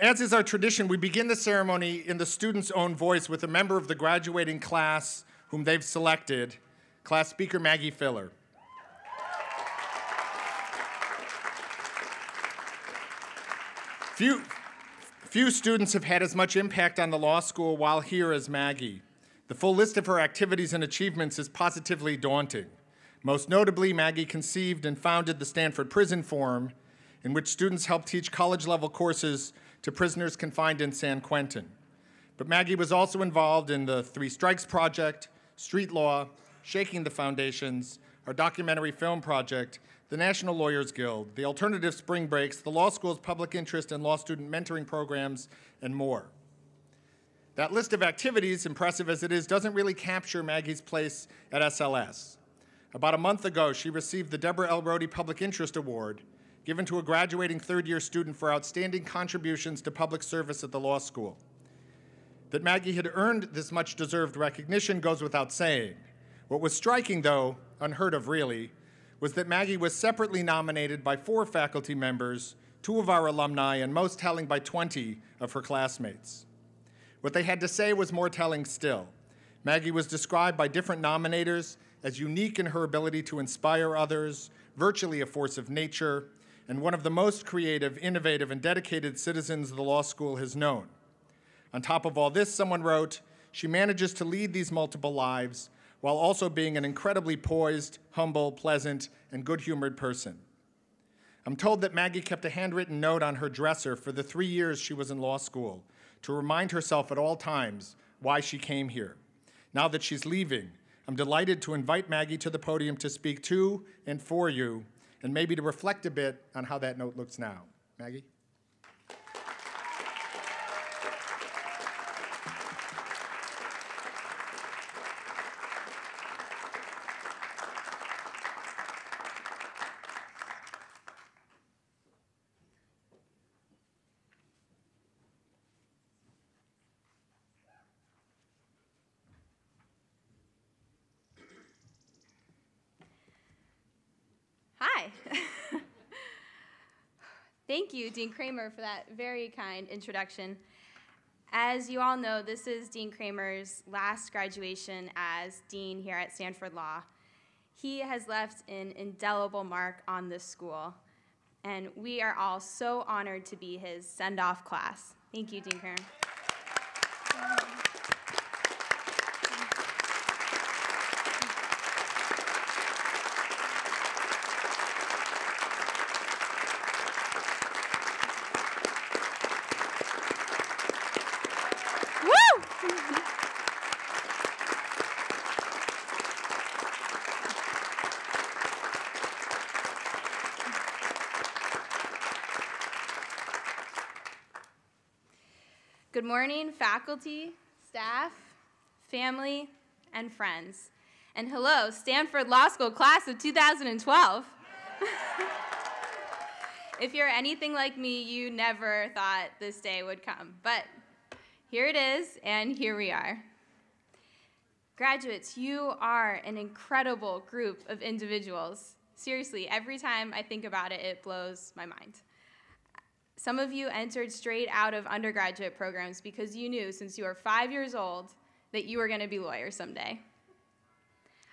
As is our tradition, we begin the ceremony in the student's own voice with a member of the graduating class whom they've selected, class speaker Maggie Filler. Few students have had as much impact on the law school while here as Maggie. The full list of her activities and achievements is positively daunting. Most notably, Maggie conceived and founded the Stanford Prison Forum, in which students help teach college-level courses to prisoners confined in San Quentin. But Maggie was also involved in the Three Strikes Project, Street Law, Shaking the Foundations, our documentary film project, the National Lawyers Guild, the Alternative Spring Breaks, the law school's public interest and law student mentoring programs, and more. That list of activities, impressive as it is, doesn't really capture Maggie's place at SLS. About a month ago, she received the Debra L. Brody Public Interest Award, given to a graduating third-year student for outstanding contributions to public service at the law school. That Maggie had earned this much-deserved recognition goes without saying. What was striking, though, unheard of really, was that Maggie was separately nominated by 4 faculty members, 2 of our alumni, and most telling by 20 of her classmates. What they had to say was more telling still. Maggie was described by different nominators as unique in her ability to inspire others, virtually a force of nature, and one of the most creative, innovative, and dedicated citizens the law school has known. On top of all this, someone wrote, she manages to lead these multiple lives while also being an incredibly poised, humble, pleasant, and good-humored person. I'm told that Maggie kept a handwritten note on her dresser for the 3 years she was in law school to remind herself at all times why she came here. Now that she's leaving, I'm delighted to invite Maggie to the podium to speak to and for you, and maybe to reflect a bit on how that note looks now. Maggie? Hi. Thank you, Dean Kramer, for that very kind introduction. As you all know, this is Dean Kramer's last graduation as dean here at Stanford Law. He has left an indelible mark on this school, and we are all so honored to be his send-off class. Thank you, Dean Kramer. Good morning, faculty, staff, family, and friends. And hello, Stanford Law School class of 2012. If you're anything like me, you never thought this day would come. But here it is, and here we are. Graduates, you are an incredible group of individuals. Seriously, every time I think about it, it blows my mind. Some of you entered straight out of undergraduate programs because you knew since you were 5 years old that you were going to be lawyers someday.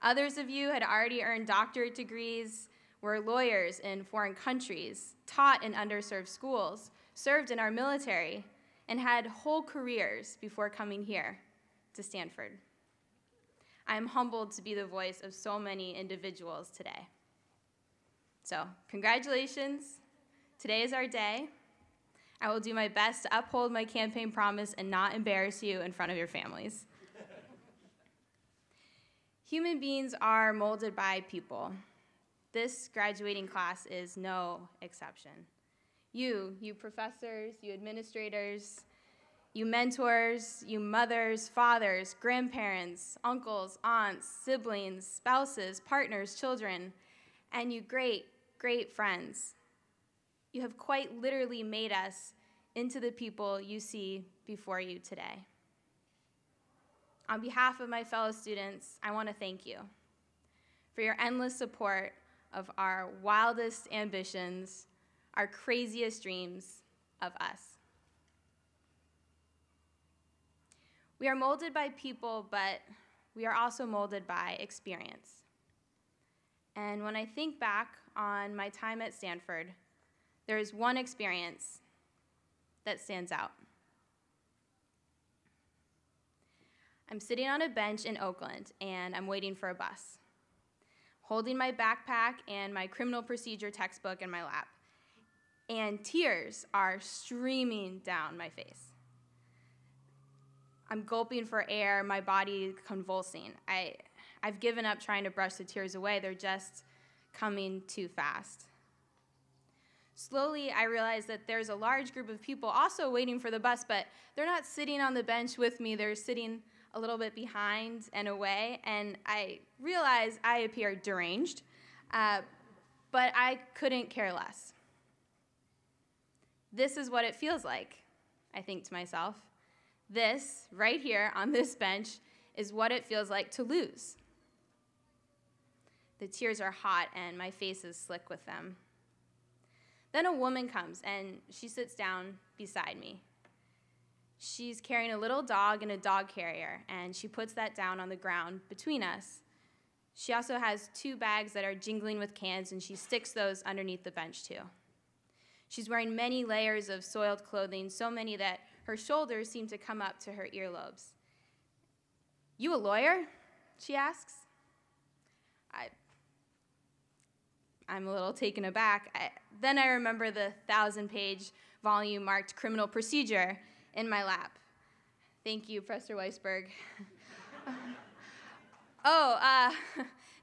Others of you had already earned doctorate degrees, were lawyers in foreign countries, taught in underserved schools, served in our military, and had whole careers before coming here to Stanford. I am humbled to be the voice of so many individuals today. So, congratulations. Today is our day. I will do my best to uphold my campaign promise and not embarrass you in front of your families. Human beings are molded by people. This graduating class is no exception. You professors, you administrators, you mentors, you mothers, fathers, grandparents, uncles, aunts, siblings, spouses, partners, children, and you great, great friends. You have quite literally made us into the people you see before you today. On behalf of my fellow students, I want to thank you for your endless support of our wildest ambitions, our craziest dreams of us. We are molded by people, but we are also molded by experience. And when I think back on my time at Stanford, there is one experience that stands out. I'm sitting on a bench in Oakland, and I'm waiting for a bus, holding my backpack and my criminal procedure textbook in my lap, and tears are streaming down my face. I'm gulping for air, my body convulsing. I've given up trying to brush the tears away. They're just coming too fast. Slowly, I realize that there's a large group of people also waiting for the bus, but they're not sitting on the bench with me. They're sitting a little bit behind and away, and I realize I appear deranged, but I couldn't care less. This is what it feels like, I think to myself. This, right here on this bench, is what it feels like to lose. The tears are hot, and my face is slick with them. Then a woman comes, and she sits down beside me. She's carrying a little dog in a dog carrier, and she puts that down on the ground between us. She also has 2 bags that are jingling with cans, and she sticks those underneath the bench, too. She's wearing many layers of soiled clothing, so many that her shoulders seem to come up to her earlobes. "You a lawyer?" she asks. I'm a little taken aback. Then I remember the 1,000-page volume marked criminal procedure in my lap. "Thank you, Professor Weisberg."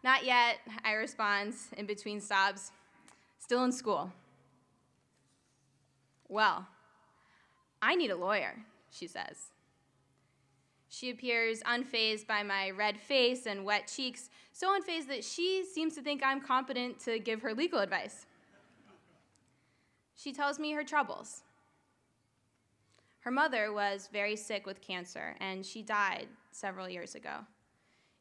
Not yet, I respond in between sobs. "Still in school." "Well, I need a lawyer," she says. She appears unfazed by my red face and wet cheeks, so unfazed that she seems to think I'm competent to give her legal advice. She tells me her troubles. Her mother was very sick with cancer, and she died several years ago.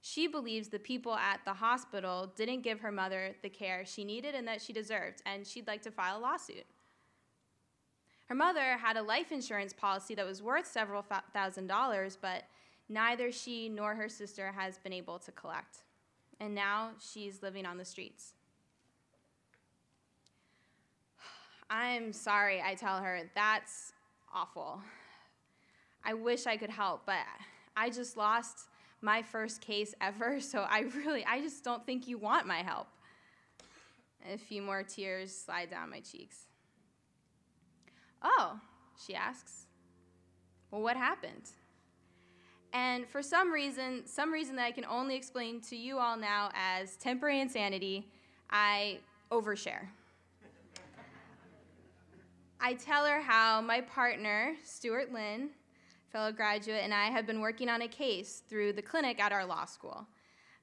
She believes the people at the hospital didn't give her mother the care she needed and that she deserved, and she'd like to file a lawsuit. Her mother had a life insurance policy that was worth several $1,000s, but neither she nor her sister has been able to collect. And now she's living on the streets. "I'm sorry," I tell her. "That's awful. I wish I could help, but I just lost my first case ever, so I just don't think you want my help." A few more tears slide down my cheeks. "Oh," she asks. "Well, what happened?" And for some reason that I can only explain to you all now as temporary insanity, I overshare. I tell her how my partner, Stuart Lynn, fellow graduate, and I have been working on a case through the clinic at our law school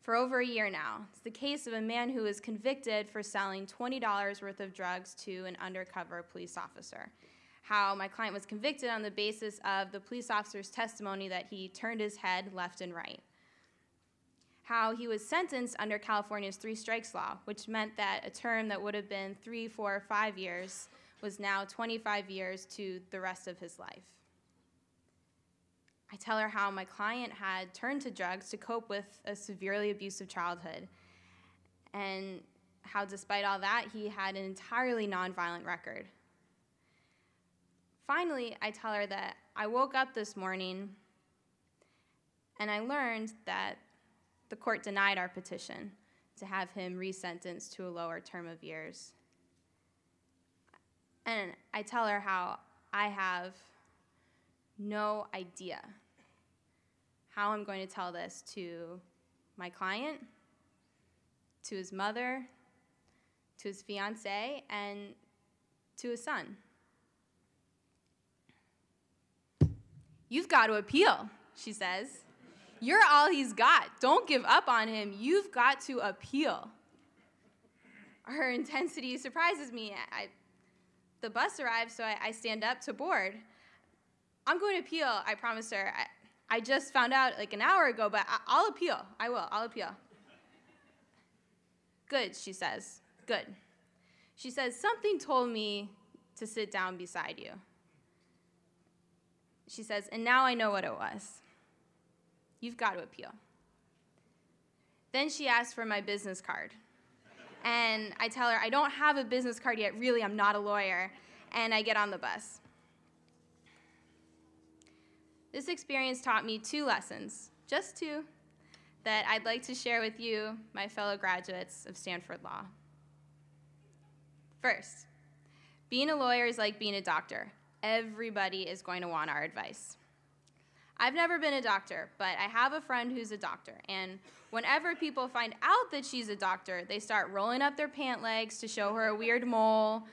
for over a year now. It's the case of a man who was convicted for selling $20 worth of drugs to an undercover police officer. How my client was convicted on the basis of the police officer's testimony that he turned his head left and right. How he was sentenced under California's 3 strikes law, which meant that a term that would have been 3, 4, 5 years was now 25 years to the rest of his life. I tell her how my client had turned to drugs to cope with a severely abusive childhood, and how despite all that, he had an entirely nonviolent record. Finally, I tell her that I woke up this morning and I learned that the court denied our petition to have him resentenced to a lower term of years. And I tell her how I have no idea how I'm going to tell this to my client, to his mother, to his fiancé, and to his son. "You've got to appeal," she says. "You're all he's got. Don't give up on him. You've got to appeal." Her intensity surprises me. The bus arrives, so I stand up to board. "I'm going to appeal," I promised her. I just found out like an hour ago, but I'll appeal. I'll appeal. "Good," she says. "Good." She says, "Something told me to sit down beside you." She says, "And now I know what it was." You've got to appeal. Then she asked for my business card. And I tell her, I don't have a business card yet. Really, I'm not a lawyer. And I get on the bus. This experience taught me 2 lessons, just 2, that I'd like to share with you, my fellow graduates of Stanford Law. First, being a lawyer is like being a doctor. Everybody is going to want our advice. I've never been a doctor, but I have a friend who's a doctor, and whenever people find out that she's a doctor, they start rolling up their pant legs to show her a weird mole.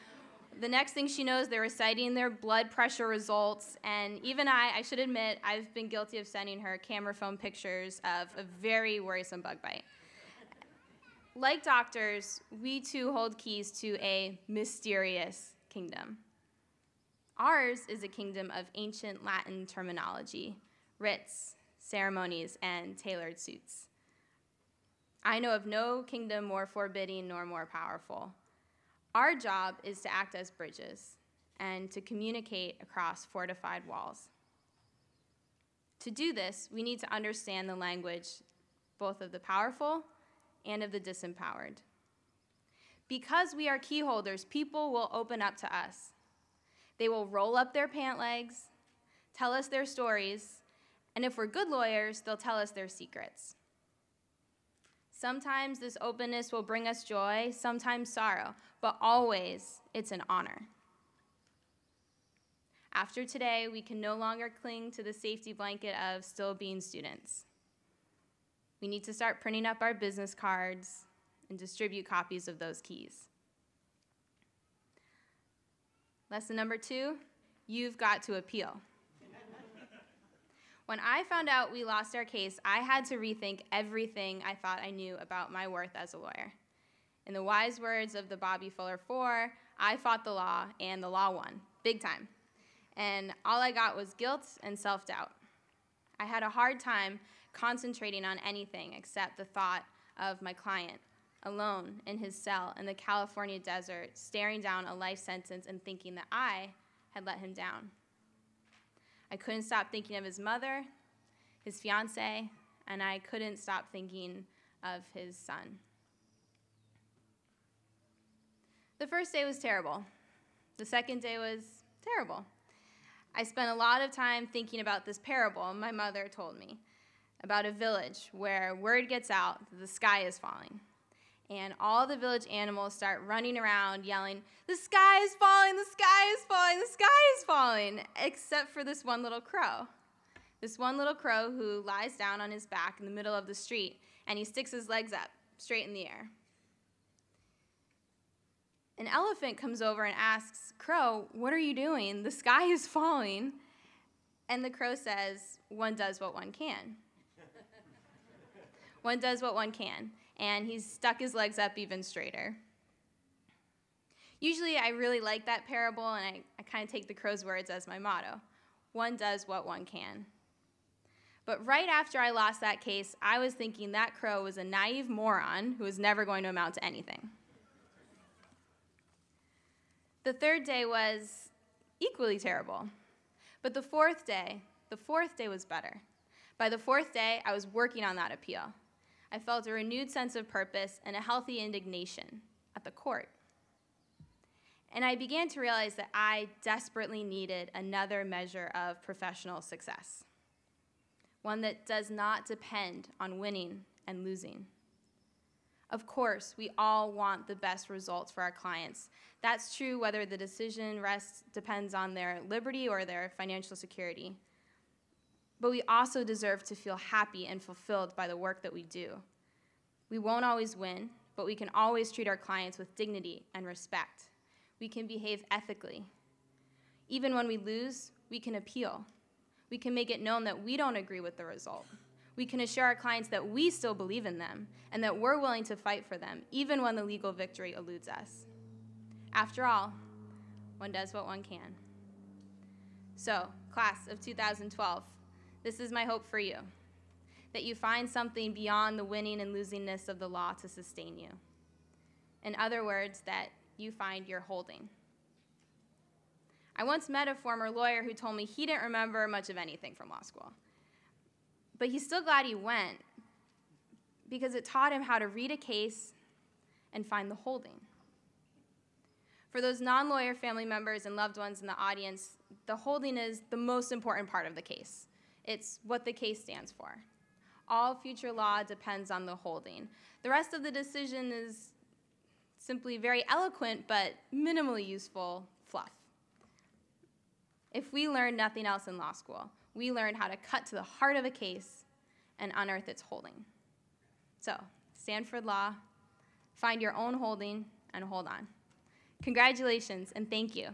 The next thing she knows, they're reciting their blood pressure results, and even I should admit, I've been guilty of sending her camera phone pictures of a very worrisome bug bite. Like doctors, we too hold keys to a mysterious kingdom. Ours is a kingdom of ancient Latin terminology, writs, ceremonies, and tailored suits. I know of no kingdom more forbidding nor more powerful. Our job is to act as bridges and to communicate across fortified walls. To do this, we need to understand the language both of the powerful and of the disempowered. Because we are key holders, people will open up to us. They will roll up their pant legs, tell us their stories, and if we're good lawyers, they'll tell us their secrets. Sometimes this openness will bring us joy, sometimes sorrow, but always it's an honor. After today, we can no longer cling to the safety blanket of still being students. We need to start printing up our business cards and distribute copies of those keys. Lesson number 2, you've got to appeal. When I found out we lost our case, I had to rethink everything I thought I knew about my worth as a lawyer. In the wise words of the Maggie Filler 4, I fought the law, and the law won, big time. And all I got was guilt and self-doubt. I had a hard time concentrating on anything except the thought of my client, alone in his cell in the California desert, staring down a life sentence and thinking that I had let him down. I couldn't stop thinking of his mother, his fiance, and I couldn't stop thinking of his son. The first day was terrible. The second day was terrible. I spent a lot of time thinking about this parable my mother told me about a village where word gets out that the sky is falling. And all the village animals start running around yelling, "The sky is falling, the sky is falling, the sky is falling," except for this one little crow. This one little crow who lies down on his back in the middle of the street, and he sticks his legs up, straight in the air. An elephant comes over and asks, "Crow, what are you doing? The sky is falling." And the crow says, "One does what one can." One does what one can. And he's stuck his legs up even straighter. Usually I really like that parable, and I kind of take the crow's words as my motto. One does what one can. But right after I lost that case, I was thinking that crow was a naive moron who was never going to amount to anything. The third day was equally terrible. But the fourth day was better. By the fourth day, I was working on that appeal. I felt a renewed sense of purpose and a healthy indignation at the court. And I began to realize that I desperately needed another measure of professional success, one that does not depend on winning and losing. Of course, we all want the best results for our clients. That's true whether the decision depends on their liberty or their financial security. But we also deserve to feel happy and fulfilled by the work that we do. We won't always win, but we can always treat our clients with dignity and respect. We can behave ethically. Even when we lose, we can appeal. We can make it known that we don't agree with the result. We can assure our clients that we still believe in them and that we're willing to fight for them, even when the legal victory eludes us. After all, one does what one can. So, class of 2012, this is my hope for you, that you find something beyond the winning and losingness of the law to sustain you. In other words, that you find your holding. I once met a former lawyer who told me he didn't remember much of anything from law school. But But he's still glad he went because it taught him how to read a case and find the holding. For those non-lawyer family members and loved ones in the audience, the holding is the most important part of the case. It's what the case stands for. All future law depends on the holding. The rest of the decision is simply very eloquent but minimally useful fluff. If we learned nothing else in law school, we learned how to cut to the heart of a case and unearth its holding. So, Stanford Law, find your own holding and hold on. Congratulations and thank you.